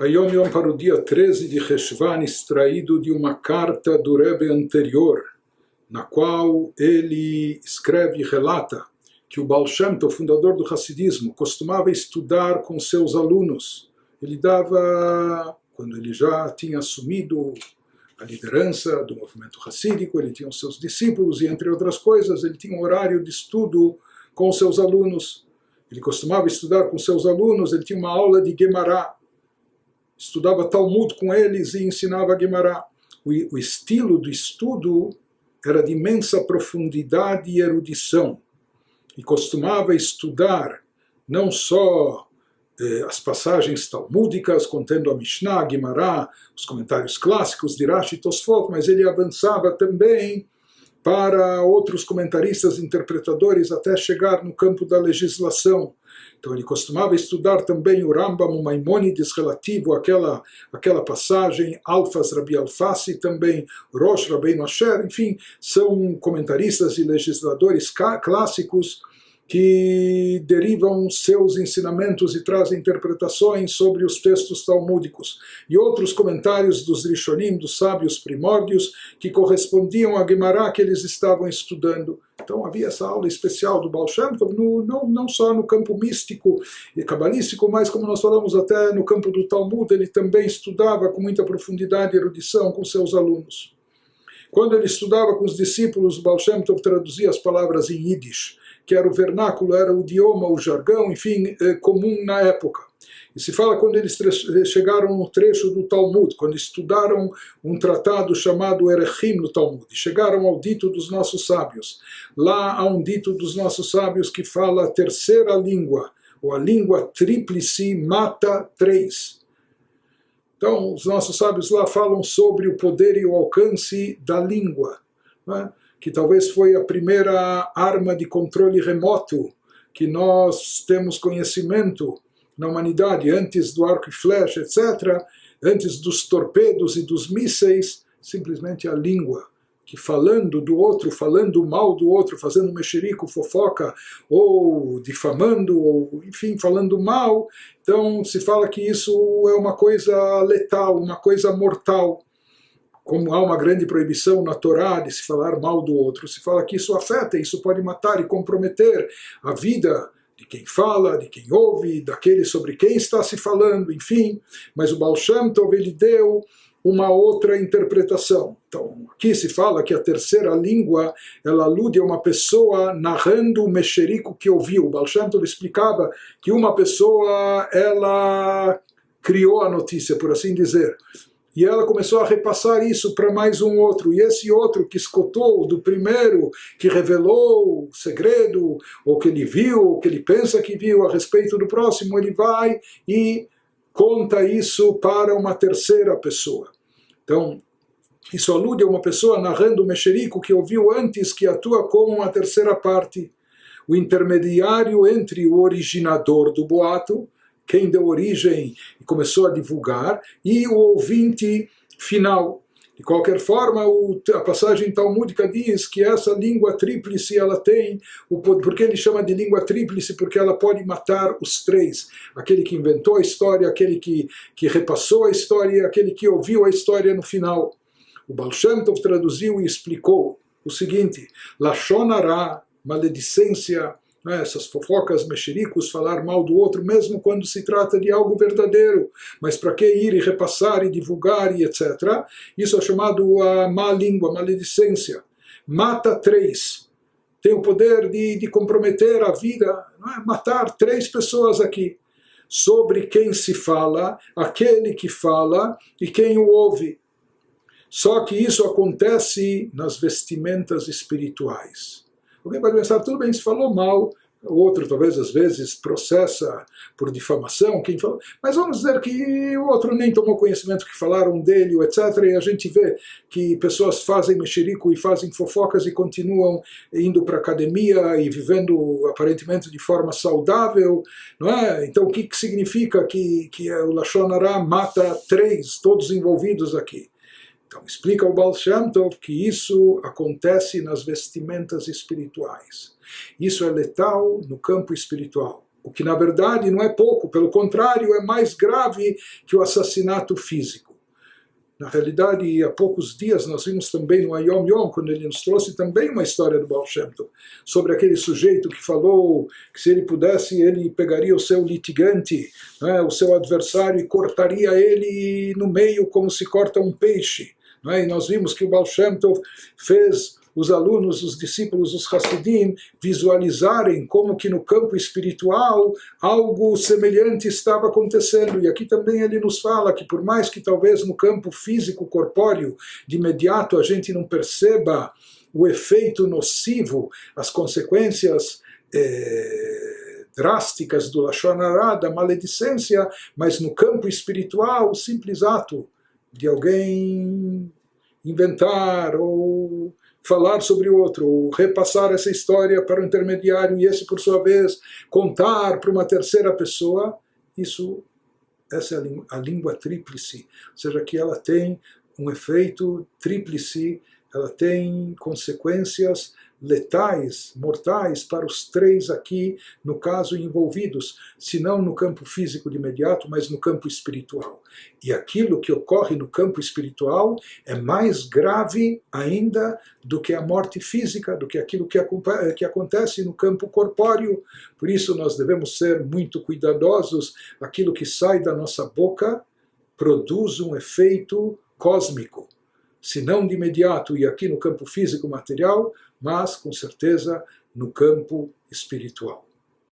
Yom Yom para o dia 13 de Reshvan, extraído de uma carta do Rebbe anterior, na qual ele escreve e relata que o Baal Shem Tov, o fundador do Hassidismo, costumava estudar com seus alunos. Ele dava, quando ele já tinha assumido a liderança do movimento hassídico, ele tinha os seus discípulos e, entre outras coisas, ele tinha um horário de estudo com seus alunos. Ele costumava estudar com seus alunos, ele tinha uma aula de Gemara, estudava Talmud com eles e ensinava Gemara. O estilo do estudo era de imensa profundidade e erudição. E costumava estudar não só as passagens talmúdicas, contendo a Mishnah, a Gemara, os comentários clássicos de Rashi e Tosfot, mas ele avançava também para outros comentaristas interpretadores até chegar no campo da legislação. Então ele costumava estudar também o Rambam, o Maimônides relativo àquela passagem, Alfas Rabi Alfasi também, Rosh Rabbeinu Asher, enfim, são comentaristas e legisladores clássicos que derivam seus ensinamentos e trazem interpretações sobre os textos talmúdicos, e outros comentários dos Rishonim, dos sábios primórdios, que correspondiam à Gemara que eles estavam estudando. Então havia essa aula especial do Baal Shem Tov, não só no campo místico e cabalístico, mas, como nós falamos, até no campo do Talmud, ele também estudava com muita profundidade e erudição com seus alunos. Quando ele estudava com os discípulos, o Baal Shem Tov traduzia as palavras em Yiddish, que era o vernáculo, era o idioma, o jargão, enfim, comum na época. E se fala quando eles chegaram no trecho do Talmud, quando estudaram um tratado chamado Erechim no Talmud, e chegaram ao dito dos nossos sábios. Lá há um dito dos nossos sábios que fala a terceira língua, ou a língua tríplice mata três. Então, os nossos sábios lá falam sobre o poder e o alcance da língua, né? Que talvez foi a primeira arma de controle remoto que nós temos conhecimento na humanidade, antes do arco e flecha, etc., antes dos torpedos e dos mísseis, simplesmente a língua, que falando do outro, falando mal do outro, fazendo mexerico, fofoca, ou difamando, ou enfim, falando mal, então se fala que isso é uma coisa letal, uma coisa mortal. Como há uma grande proibição na Torá de se falar mal do outro, se fala que isso afeta, isso pode matar e comprometer a vida de quem fala, de quem ouve, daquele sobre quem está se falando, enfim. Mas o Baal Shem Tov, ele deu uma outra interpretação. Então, aqui se fala que a terceira língua, ela alude a uma pessoa narrando o mexerico que ouviu. O Baal Shem Tov explicava que uma pessoa, ela criou a notícia, por assim dizer. E ela começou a repassar isso para mais um outro. E esse outro que escutou do primeiro, que revelou o segredo, ou que ele viu, ou que ele pensa que viu a respeito do próximo, ele vai e conta isso para uma terceira pessoa. Então, isso alude a uma pessoa narrando o mexerico que ouviu antes, que atua como uma terceira parte. O intermediário entre o originador do boato, quem deu origem e começou a divulgar, e o ouvinte final. De qualquer forma, a passagem talmúdica diz que essa língua tríplice, ela tem, por que ele chama de língua tríplice? Porque ela pode matar os três. Aquele que inventou a história, aquele que repassou a história e aquele que ouviu a história no final. O Baal Shem Tov traduziu e explicou o seguinte: Lashon Hara, maledicência, essas fofocas, mexericos, falar mal do outro, mesmo quando se trata de algo verdadeiro. Mas para que ir e repassar e divulgar e etc.? Isso é chamado a má língua, maledicência. Mata três. Tem o poder de comprometer a vida, matar três pessoas aqui. Sobre quem se fala, aquele que fala e quem o ouve. Só que isso acontece nas vestimentas espirituais. Alguém pode pensar, tudo bem, se falou mal, o outro talvez às vezes processa por difamação, quem falou, mas vamos dizer que o outro nem tomou conhecimento que falaram dele, etc. E a gente vê que pessoas fazem mexerico e fazem fofocas e continuam indo para a academia e vivendo aparentemente de forma saudável, não é? Então o que significa que o Lashon Hara mata três, todos envolvidos aqui? Então, explica o Baal Shem Tov que isso acontece nas vestimentas espirituais. Isso é letal no campo espiritual. O que na verdade não é pouco, pelo contrário, é mais grave que o assassinato físico. Na realidade, há poucos dias nós vimos também no Ayom Yom, quando ele nos trouxe também uma história do Baal Shem Tov, sobre aquele sujeito que falou que se ele pudesse, ele pegaria o seu litigante, né, o seu adversário, e cortaria ele no meio como se corta um peixe. Né? E nós vimos que o Baal Shem Tov fez os alunos, os discípulos, os Hassidim, visualizarem como que no campo espiritual algo semelhante estava acontecendo. E aqui também ele nos fala que por mais que talvez no campo físico, corpóreo, de imediato a gente não perceba o efeito nocivo, as consequências drásticas do Lashon Hara, da maledicência, mas no campo espiritual, o simples ato de alguém inventar ou falar sobre o outro, ou repassar essa história para o intermediário e esse, por sua vez, contar para uma terceira pessoa, essa é a língua tríplice, ou seja, que ela tem um efeito tríplice, ela tem consequências letais, mortais para os três aqui, no caso, envolvidos, se não no campo físico de imediato, mas no campo espiritual. E aquilo que ocorre no campo espiritual é mais grave ainda do que a morte física, do que aquilo que acontece no campo corpóreo. Por isso nós devemos ser muito cuidadosos. Aquilo que sai da nossa boca produz um efeito cósmico. Se não de imediato e aqui no campo físico material, mas com certeza no campo espiritual.